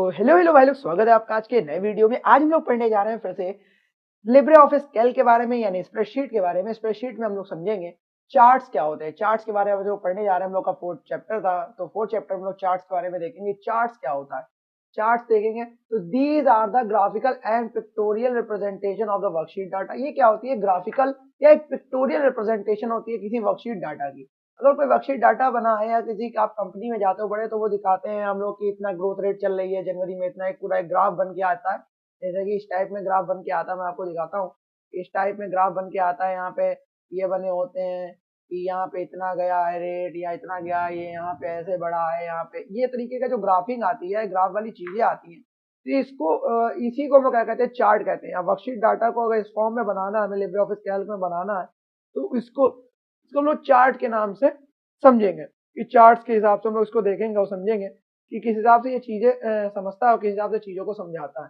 Hello hello भाई लोग, स्वागत है आपका आज के नए वीडियो में। आज हम लोग पढ़ने जा रहे हैं फिर से लिब्रे ऑफिस कैल्क के बारे में, यानी स्प्रेडशीट के बारे में। स्प्रेडशीट में हम लोग समझेंगे चार्ट्स क्या होते हैं। चार्ट्स के बारे में जो पढ़ने जा रहे हैं, हम लोग का फोर्थ चैप्टर था, तो फोर्थ चैप्टर में हम लोग चार्ट्स के बारे में देखेंगे। चार्ट्स क्या होता है, चार्ट्स देखेंगे। तो these are the graphical and pictorial representation of the worksheet data. ये क्या होती है, ग्राफिकल या एक पिक्टोरियल रिप्रेजेंटेशन होती है किसी वर्कशीट डाटा की। अगर कोई वर्कशीट डाटा बना है या किसी आप कंपनी में जाते हो बड़े, तो वो दिखाते हैं हम लोग की इतना ग्रोथ रेट चल रही है जनवरी में, इतना एक पूरा एक ग्राफ बन के आता है। जैसे कि इस टाइप में ग्राफ बन के आता है, मैं आपको दिखाता हूँ। इस टाइप में ग्राफ बन के आता है, यहाँ पे ये बने होते हैं कि यहाँ पे इतना गया है रेट, या इतना गया है, ये यहाँ पे ऐसे बढ़ा है, यहाँ पे ये तरीके का जो ग्राफिंग आती है, ग्राफ वाली चीजें आती हैं। तो इसको इसी को हम क्या कहते हैं, चार्ट कहते हैं। वर्कशीट डाटा को अगर इस फॉर्म में बनाना है, हमें लिब्रे ऑफिस कैल्क में बनाना है, तो इसको हम लोग चार्ट के नाम से समझेंगे। कि चार्ट्स के हिसाब से हम लोग इसको देखेंगे और समझेंगे कि किस हिसाब से ये चीजें समझता है और किस हिसाब से चीजों को समझाता है।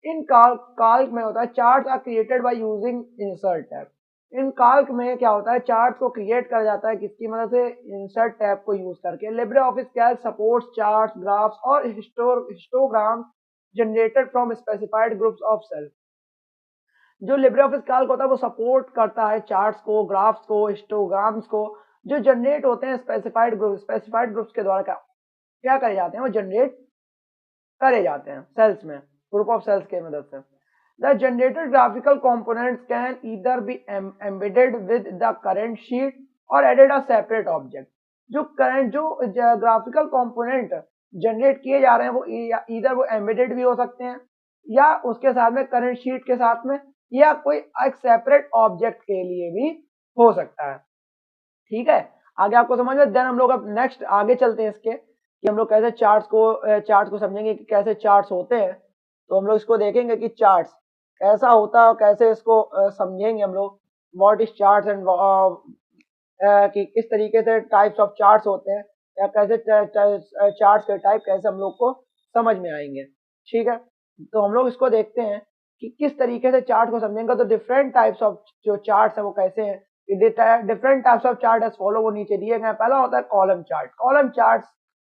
इन काल्क में होता है charts are created by using insert tab. In Calc में क्या होता है, चार्ट को क्रिएट करा जाता है किसकी मदद से, इंसर्ट टैब को यूज करके। Libre Office Calc supports charts, graphs और histograms generated from specified groups of cells. जो लिब्रे ऑफिस कैल्क होता है वो सपोर्ट करता है चार्ट्स को, ग्राफ्स को, हिस्टोग्राम्स को, जो जनरेट होते हैं स्पेसिफाइड ग्रुप्स के द्वारा क्या करे जाते हैं, वो जनरेट करे जाते हैं सेल्स में, ग्रुप ऑफ सेल्स के मदद से। The generated graphical components can either be embedded with the current sheet और एडेड अ सेपरेट ऑब्जेक्ट। जो ग्राफिकल कंपोनेंट जनरेट किए जा रहे हैं वो ईदर वो एम्बेडेड भी हो सकते हैं, या उसके साथ में करंट शीट के साथ में, या कोई एक सेपरेट ऑब्जेक्ट के लिए भी हो सकता है। ठीक है, आगे आपको समझ में। देन हम लोग अब नेक्स्ट आगे चलते हैं इसके, कि हम लोग कैसे चार्ट्स को समझेंगे कि कैसे चार्ट्स होते हैं। तो हम लोग इसको देखेंगे कि चार्ट्स कैसा होता है और कैसे इसको समझेंगे हम लोग। व्हाट इज चार्ट्स एंड कि किस तरीके से टाइप्स ऑफ चार्ट्स होते हैं, या कैसे चार्ट्स के टाइप कैसे हम लोग को समझ में आएंगे। ठीक है, तो हम लोग इसको देखते हैं कि किस तरीके से चार्ट को समझेंगे। तो डिफरेंट टाइप्स ऑफ जो चार्ट्स है वो कैसे हैं, different types of chart as follow, वो नीचे दिए गए। पहला होता है कॉलम चार्ट। कॉलम चार्ट्स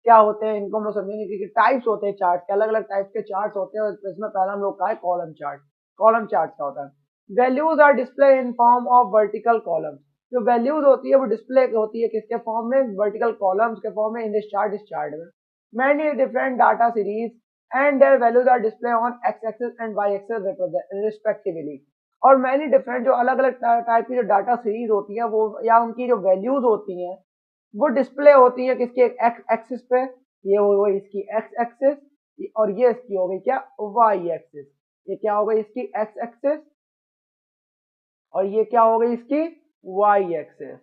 क्या होते हैं, इनको हम लोग समझेंगे क्योंकि टाइप्स होते हैं चार्ट के, अलग अलग टाइप्स के चार्ट्स होते हैं, और इसमें पहला हम लोग का है कॉलम चार्ट। कॉलम चार्ट क्या होता है, values are display in form of vertical column. जो वैल्यूज होती है वो डिस्प्ले होती है किसके फॉर्म में, वर्टिकल कॉलम्स के फॉर्म में, इन दिस चार्ट, इस चार्ट में। Many different data series and their values are display on X axis and Y axis respectively. और मैनी डिफरेंट जो अलग अलग टाइप की जो डाटा सीरीज होती है वो, या उनकी जो वैल्यूज होती हैं वो डिस्प्ले होती है किसके, एक्स एक्सिस पे। ये हो गई इसकी एक्स एक्सिस, और ये इसकी हो गई क्या, वाई एक्सिस। ये क्या हो गई इसकी एक्स एक्सिस, और ये क्या हो गई इसकी वाई एक्सिस।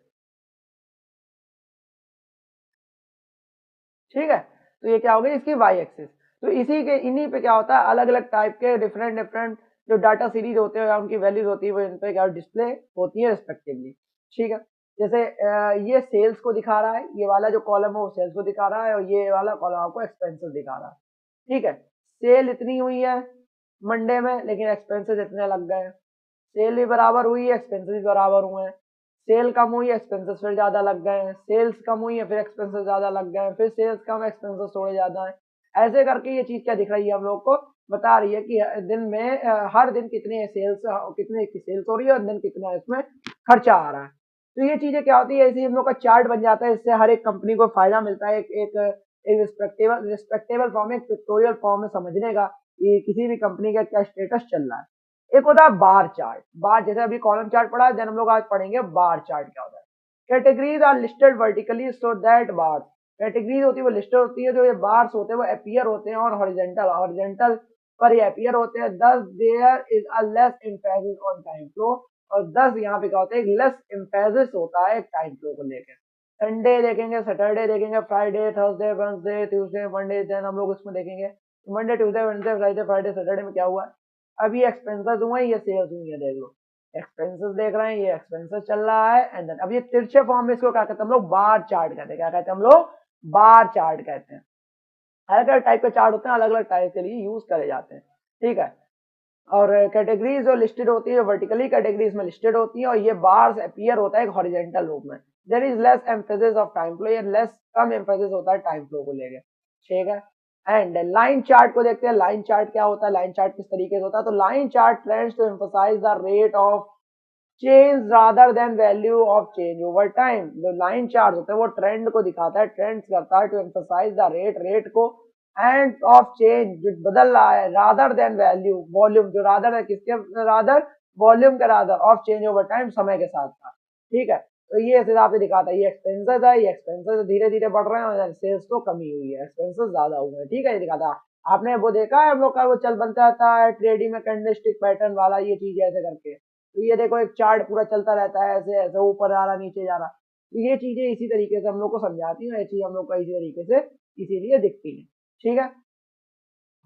ठीक है, तो ये क्या हो गई इसकी वाई एक्सिस। तो इसी के इन्हीं पे क्या होता है, अलग अलग टाइप के डिफरेंट डिफरेंट जो डाटा सीरीज होते हैं या उनकी वैल्यूज होती है वो इन पे क्या डिस्प्ले होती है रिस्पेक्टिवली। ठीक है, जैसे ये सेल्स को दिखा रहा है, ये वाला जो कॉलम है वो सेल्स को दिखा रहा है, और ये वाला कॉलम आपको एक्सपेंसेस दिखा रहा है। ठीक है, सेल इतनी हुई है मंडे में, लेकिन एक्सपेंसेस इतने लग गए हैं। सेल भी बराबर हुई है, एक्सपेंसेस भी बराबर हुए हैं। सेल कम हुई है, एक्सपेंसेस फिर ज्यादा लग गए हैं। सेल्स कम हुई है, फिर एक्सपेंसेस ज्यादा लग गए हैं। फिर सेल्स कम, एक्सपेंसेस थोड़े ज्यादा है। ऐसे करके ये चीज क्या दिख रही है हम लोग को, बता रही है कि दिन में हर दिन कितने सेल्स, कितने की सेल्स हो रही है, और दिन कितना इसमें खर्चा आ रहा है। तो ये चीजें क्या होती है, ऐसे हम लोग का चार्ट बन जाता है। इससे हर एक कंपनी को फायदा मिलता है, एक रिस्पेक्टेबल फॉर्म, एक पिक्टोरियल फॉर्म में समझने का कि किसी भी कंपनी का क्या स्टेटस चल रहा है। एक होता है बार चार्ट। बार, जैसे अभी कॉलम चार्ट पढ़ा है, देन हम लोग आज पढ़ेंगे बार चार्ट क्या होता है। Categories are listed vertically so that bar, categories होती है वो लिस्टेड होती है, जो ये बार्स होते हैं वो अपीयर होते हैं, और हॉरिजेंटल पर ये अपीयर होते हैं। Thus there is a less emphasis on time flow, और 10 यहाँ पे क्या होता है, एक लेस एम्फेसिस होता है टाइम फ्लो को लेकर। संडे देखेंगे, सैटरडे देखेंगे, Friday, Thursday, Wednesday, Tuesday, Monday, then हम लोग इसमें देखेंगे Monday, Tuesday, Wednesday, Friday, Saturday में क्या हुआ है। अभी एक्सपेंसेस हुए हैं, ये सेल्स हुई है, देख लो। एक्सपेंसेस देख रहे हैं, ये एक्सपेंसेस चल रहा है, एंड देन अब ये तिरछे फॉर्म में इसको क्या कहते हैं हम लोग, बार चार्ट कहते हैं। क्या कहते हैं हम लोग, बार चार्ट कहते हैं। अलग अलग टाइप के चार्ट होते हैं, अलग अलग टाइप के लिए यूज करे जाते हैं। ठीक है, और कैटेगरीज जो लिस्टेड होती है, वर्टिकली कैटेगरीज में लिस्टेड होती है, और ये बार्स अपीयर होता है एक हॉरिजेंटल रूप में। There is less emphasis of time flow, ये लेस कम एम्फेसिस होता है टाइम फ्लो को लेके। ठीक है, एंड लाइन चार्ट को देखते हैं, लाइन चार्ट क्या होता है, लाइन चार्ट किस तरीके से होता है। तो line chart trends to emphasize the rate of change rather than value of change over time. जो लाइन चार्ट होता है वो ट्रेंड को दिखाता है, ट्रेंड्स करता है to emphasize the rate, rate को, एंड ऑफ चेंज जो बदल रहा है, रादर देन वैल्यू, वॉल्यूम, जो रादर है किसके रादर, वॉल्यूम के rather, of change over time, समय के साथ साथ। ठीक है, तो ये इस हिसाब से दिखाता है। ये एक्सपेंसेस है, ये एक्सपेंसेस धीरे धीरे बढ़ रहे हैं और सेल्स तो कमी हुई है, एक्सपेंसेस ज्यादा हुए हैं। ठीक है, ये दिखाता है। आपने वो देखा है हम लोग का वो चल बनता रहता है ट्रेडिंग में कैंडलस्टिक पैटर्न वाला, ये चीज ऐसे करके। तो ये देखो एक चार्ट पूरा चलता रहता है ऐसे ऐसे, ऊपर आ रहा नीचे जा रहा। तो ये चीजें इसी तरीके से हम लोग को समझाती हैं, ये चीज हम लोग को इसी तरीके से इसीलिए दिखती है। ठीक है,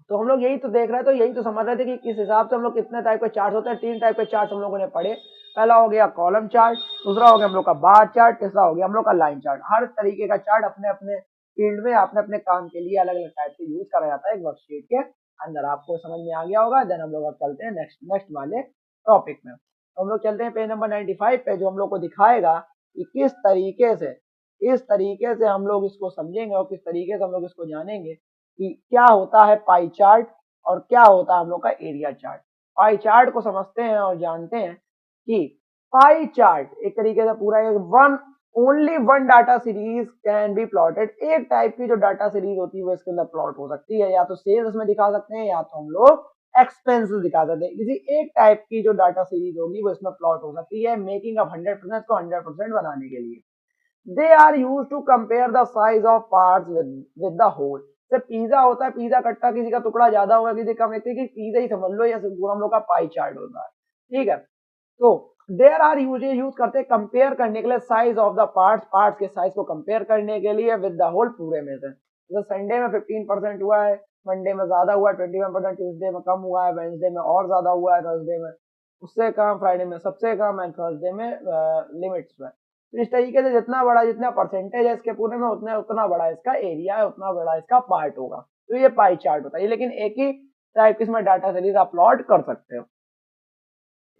तो हम लोग यही तो देख रहे हैं, तो यही तो समझ रहे थे कि किस हिसाब से हम लोग कितने टाइप के चार्ट होते हैं। 3 टाइप के चार्ट हम लोगों ने पढ़े। पहला हो गया कॉलम चार्ट, दूसरा हो गया हम लोग का बार चार्ट, तीसरा हो गया हम लोग का लाइन चार्ट। हर तरीके का चार्ट अपने अपने फील्ड में अपने अपने काम के लिए अलग अलग टाइप से यूज करा जाता है एक वर्कशीट के अंदर। आपको समझ में आ गया होगा। देन हम लोग अब चलते हैं नेक्स्ट नेक्स्ट वाले टॉपिक में। तो हम लोग चलते हैं पेज नंबर 95 पे, जो हम लोग को दिखाएगा कि किस तरीके से, इस तरीके से हम लोग इसको समझेंगे और किस तरीके से हम लोग इसको जानेंगे कि क्या होता है पाई चार्ट और क्या होता है हम लोग का एरिया चार्ट। पाई चार्ट को समझते हैं और जानते हैं कि पाई चार्ट एक तरीके से पूरा एक one, only one data series can be plotted. एक टाइप की जो डाटा सीरीज होती है वो इसके अंदर प्लॉट हो सकती है, या तो सेल्स में दिखा सकते हैं या तो हम लोग एक्सपेंसेस दिखा सकते हैं। किसी एक टाइप की जो डाटा सीरीज होगी वो इसमें प्लॉट हो सकती है, मेकिंग अप 100% को 100% बनाने के लिए। They are use to compare the size of parts with the whole. से पिज्जा होता है, पिज्जा कट्टा, किसी का टुकड़ा ज्यादा होगा किसी कम, एक पिज्जा ही समझ लो, या पूरा हम लोग का पाई चार्ट होता है। ठीक है, तो देयर आर यूज करते हैं कंपेयर करने के लिए size of the parts, parts के साइज को कंपेयर करने के लिए विद द होल, पूरे में से। तो संडे में 15% हुआ है, मंडे में ज्यादा हुआ है 21%, ट्यूसडे में कम हुआ है, वेडनेसडे में और ज्यादा हुआ है, थर्सडे में उससे कम, फ्राइडे में सबसे कम, एंड थर्सडे में लिमिट्स में। तो इस तरीके से जितना बड़ा, जितना परसेंटेज है इसके पूरे में, उतना उतना बड़ा इसका एरिया है, उतना बड़ा इसका पार्ट होगा। तो ये पाई चार्ट होता है, लेकिन एक ही टाइप की इसमें डाटा सीरीज आप प्लॉट कर सकते हो।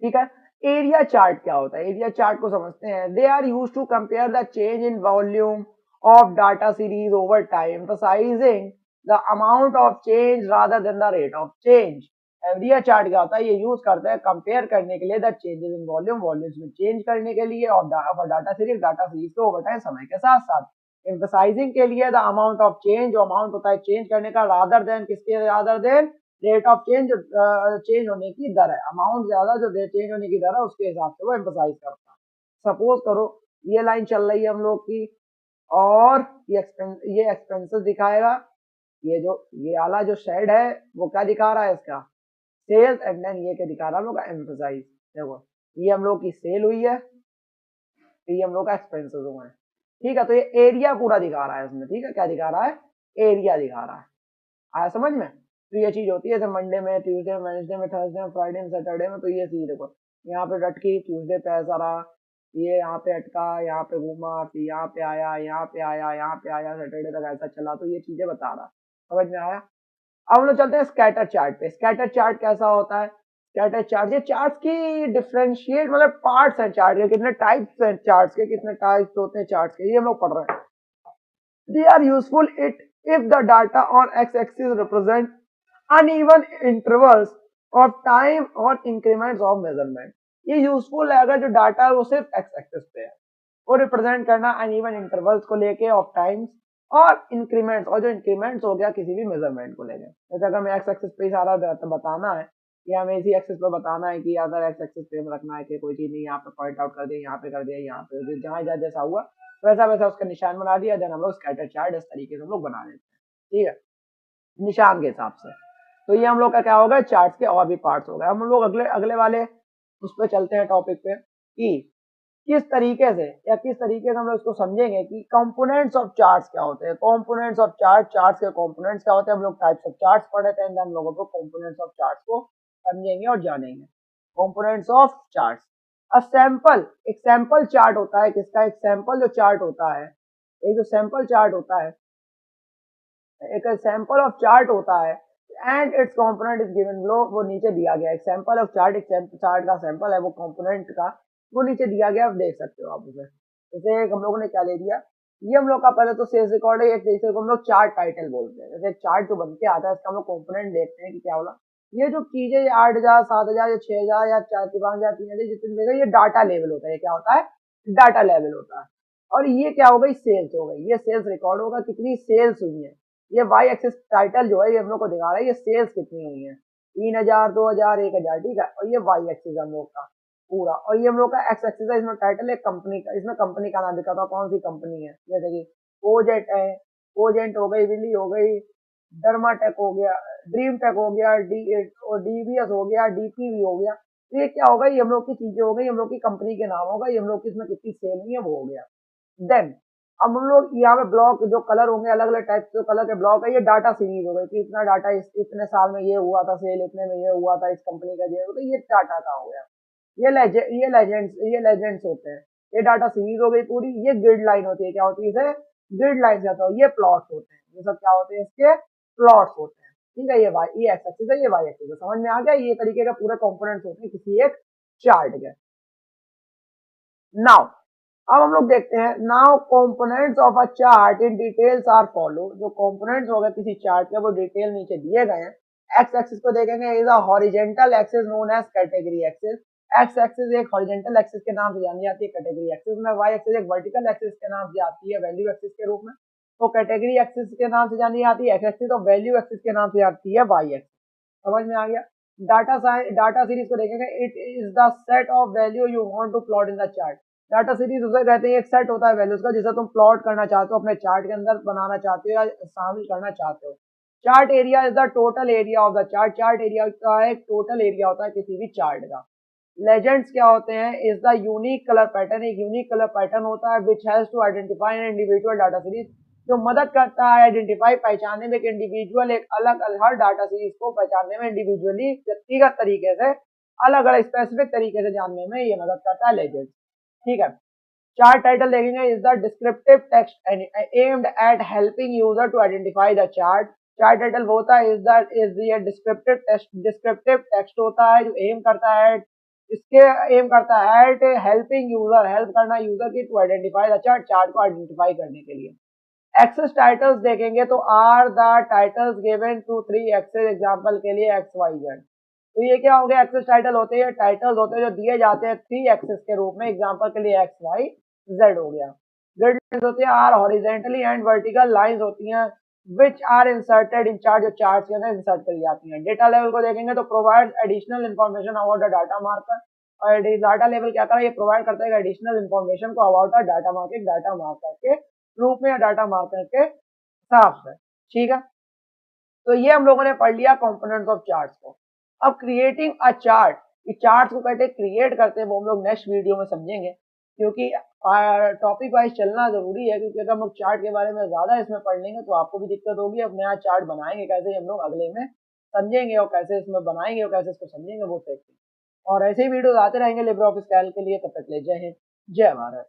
ठीक है, एरिया चार्ट क्या होता है, एरिया चार्ट को समझते हैं। They are use to compare the change in volume of data series over time, emphasizing the amount of change rather than the rate of change. Area chart क्या होता है, ये यूज करते हैं कंपेयर करने के लिए the changes in volume, volumes में चेंज करने के लिए, और डाटा सीरीज को ओवर टाइम, समय के साथ साथ। एम्फसाइजिंग के लिए द अमाउंट ऑफ चेंज, जो अमाउंट होता है चेंज करने का, रादर देन किसके, rather than rate of change, change होने की दर है, अमाउंट ज्यादा जो चेंज होने की दर है उसके हिसाब से वो एम्फसाइज करता है। सपोज करो ये लाइन चल रही है हम लोग की, और ये एक्सपेंसेस दिखाएगा, ये जो ये वाला जो शेड है वो क्या दिखा रहा है, इसका सेल्स, एंड देन ये क्या दिखा रहा है हम लोग का एम्फसाइज। देखो ये हम लोग की सेल हुई है, ये हम लोग का एक्सपेंसेस हुआ है। ठीक है, तो ये एरिया पूरा दिखा रहा है इसमें। ठीक है, क्या दिखा रहा है, एरिया दिखा रहा है। आया समझ में। तो ये चीज होती है जैसे मंडे में, ट्यूसडे में, वेडनेसडे में, थर्सडे में, फ्राइडे में, सैटरडे में। तो ये चीज देखो यहाँ पे अटकी, ट्यूसडे पे ऐसा रहा, ये यहाँ पे अटका, यहाँ पे घूमा, फिर यहाँ पे आया, यहाँ पे आया, यहाँ पे आया, सैटरडे तक ऐसा चला। तो ये चीजें बता रहा, समझ में आया। अब हम लोग चलते हैं स्कैटर चार्ट पे। स्कैटर चार्ट कैसा होता है, स्कैटर चार्ट, ये चार्ट की डिफरेंशिएट, मतलब पार्ट्स हैं चार्ट के, कितने टाइप्स हैं चार्ट के, कितने टाइप्स होते हैं चार्ट के, ये हम लोग पढ़ रहे हैं। They are useful it if the data on X axis represent uneven intervals of time और increments of measurement। ये यूजफुल है अगर जो डाटा है वो सिर्फ एक्स एक्सिस पे है, वो रिप्रेजेंट करना अनइवन इंटरवल्स को लेके ऑफ टाइम्स और इंक्रीमेंट्स, और जो इंक्रीमेंट्स हो गया किसी भी मेजरमेंट को लेके। जैसे अगर हमें एक्स एक्सिस पे सारा बताना है, या हमें इसी एक्सिस पे बताना है कि अगर एक्स एक्सिस पे रखना है कि कोई चीज नहीं यहाँ पे पॉइंट आउट कर दिया, यहाँ पे कर दिया, यहाँ पे जहाँ जहाँ जैसा हुआ वैसा वैसा उसका निशान बना दिया, देन हम लोग स्कैटर चार्ट इस तरीके से हम लोग बना देते हैं। ठीक है, निशान के हिसाब से। तो ये हम लोग का क्या होगा, चार्ट्स के और भी पार्ट्स हो गए। हम लोग अगले अगले वाले उस पर चलते हैं टॉपिक पे कि किस तरीके से, या किस तरीके से हम लोग इसको समझेंगे कि कंपोनेंट्स ऑफ चार्ट्स क्या होते हैं। कंपोनेंट्स ऑफ चार्ट, चार्ट्स के कंपोनेंट्स क्या होते हैं, हम लोग टाइप्स ऑफ चार्ट्स पढ़े थे, हम लोगों को कंपोनेंट्स ऑफ चार्ट्स को समझेंगे और जानेंगे। Components of charts, a sample, एक सैंपल चार्ट होता है किसका, एक सैंपल जो चार्ट होता है, एक जो सैंपल चार्ट होता है, एक सैंपल ऑफ चार्ट होता है, and it's component is given below, वो नीचे दिया गया। एक सैंपल ऑफ चार्ट, एक चार्ट का सैंपल है, वो कंपोनेंट का वो नीचे दिया गया, आप देख सकते हो आप उसे। जैसे हम लोगों ने क्या ले दिया, ये हम लोग का पहले तो सेल्स रिकॉर्ड है, एक जैसे को हम लोग चार्ट टाइटल बोलते हैं। जैसे एक चार्ट जो बन के आता है इसका हम लोग कंपोनेंट देखते हैं कि क्या होगा। ये जो चीजें 8,000 7,000 या 6,000 या 5,000 3,000 जितने देगा ये डाटा लेवल होता है। क्या होता है? डाटा लेवल होता है। और ये क्या हो गई? सेल्स हो गई। ये सेल्स रिकॉर्ड होगा कितनी सेल्स हुई है। ये वाई एक्सिस टाइटल जो है ये हम लोग को दिखा रहा है ये सेल्स कितनी हुई है, 3,000 2,000 1,000, ठीक है। और ये वाई एक्सिस हम लोग का पूरा, और ये हम लोग का एक्स एक्सिस है। इसमें टाइटल है कंपनी का, इसमें कंपनी का नाम दिखाता है कौन सी कंपनी है। जैसे कि ओजेट है, ओजेंट हो गई, विली हो गई, डर्माटेक हो गया, ड्रीम टेक हो गया, डीबीएस हो गया, डीपीवी हो गया। तो ये क्या होगा? ये हम लोग की चीजें हो गई, हम लोग की कंपनी के नाम होगा, ये हम लोग की इसमें कितनी सेल हुई है वो हो गया। देन अब हम लोग यहाँ पे ब्लॉक जो कलर होंगे अलग अलग टाइप के कलर के ब्लॉक है, ये डाटा सीरीज हो गई कि इतना डाटा इतने साल में ये हुआ था सेल, इतने में ये हुआ था इस कंपनी का ये, तो ये डाटा का हो गया। ये लेजेंड्स होते हैं। ये डाटा सीरीज हो गई पूरी। ये ग्रिड लाइन होती है, क्या होती है? इसे ग्रिड लाइन कहते हो। ये प्लॉट्स होते हैं, ये सब क्या होते हैं? इसके प्लॉट्स होते हैं, ठीक है। ये एक्स एक्सिस है, ये वाई एक्सिस है। समझ में आ गया? ये तरीके का पूरे कंपोनेंट्स होते हैं किसी एक चार्ट के। नाउ अब हम लोग देखते हैं, now components of a chart in details are follow. जो कंपोनेंट्स हो गए किसी चार्ट के वो डिटेल नीचे दिए गए हैं। एक्स एक्सिस को देखेंगे, is a horizontal axis known as category axis. X axis एक हॉरिजेंटल एक्सिस के नाम से जानी जाती है कैटेगरी एक्सिस में। वाई एक्सिस एक वर्टिकल एक्सिस के नाम से आती है वैल्यू एक्सिस के रूप में। तो कैटेगरी एक्सिस के नाम से जानी जाती है एक्स एक्सिस, और वैल्यू एक्सिस के नाम से आती है वाई एक्सिस। समझ में आ गया? डाटा सीरीज को देखेंगे, it is the set of value you want to plot in the chart. Data series उसे कहते हैं, एक सेट होता है वैल्यूज का जिसे तुम प्लॉट करना चाहते हो, अपने चार्ट के अंदर बनाना चाहते हो या शामिल करना चाहते हो। Chart area is the total area of the chart. Chart area का एक टोटल एरिया होता है किसी भी चार्ट का। लेजेंड्स क्या होते हैं? Is the unique colour pattern. एक यूनिक कलर पैटर्न होता है which has to identify an individual data series, जो मदद करता है आइडेंटिफाई पहचानने में एक इंडिविजुअल, एक अलग अलग हर डाटा सीरीज को पहचानने में इंडिविजुअली व्यक्तिगत तरीके से अलग अलग स्पेसिफिक तरीके से जानने में ये मदद करता है लेजेंड्स, ठीक है। चार्ट टाइटल देखेंगे, is the descriptive text aimed at helping user to identify the chart. Chart title वो होता है इज ये डिस्क्रिप्टिव टेक्स्ट होता है जो एम करता है, इसके एम करता है एट हेल्पिंग यूजर, हेल्प करना यूजर की to identify the chart, chart को आइडेंटिफाई करने के लिए। एक्सेस टाइटल्स देखेंगे तो are the titles given to 3 axes, example के लिए एक्स वाई जेड। तो ये क्या हो गया? एक्सेस टाइटल होते हैं, टाइटल्स होते हैं जो दिए जाते हैं 3 एक्सेस के रूप में, एग्जांपल के लिए एक्स वाई जेड हो गया। ग्रिड लाइंस होती है, are horizontally and vertical lines होती हैं which are inserted in chart, जो चार्ट के अंदर इंसर्ट करी जाती हैं। डेटा लेवल को देखेंगे तो provide additional information about the data marker. और डाटा लेवल क्या कर रहा है? ये प्रोवाइड करता है एडिशनल इन्फॉर्मेशन को about the data marker, data marker के रूप में या डाटा मार्कर के हिसाब से, ठीक है। तो ये हम लोगों ने पढ़ लिया कंपोनेंट्स ऑफ चार्ट्स को। अब क्रिएटिंग अ चार्ट, ये चार्ट्स को कहते हैं क्रिएट करते हैं, वो हम लोग नेक्स्ट वीडियो में समझेंगे, क्योंकि टॉपिक वाइज चलना जरूरी है। क्योंकि अगर हम लोग चार्ट के बारे में ज्यादा इसमें पढ़ लेंगे तो आपको भी दिक्कत होगी। अब नया चार्ट बनाएंगे कैसे हम लोग अगले में समझेंगे, और कैसे इसमें बनाएंगे और कैसे इसको समझेंगे वो देखते हैं। और ऐसे ही वीडियो आते रहेंगे लिब्रे ऑफिस कैल्क के लिए। तब तक ले जय हिंद, जय भारत।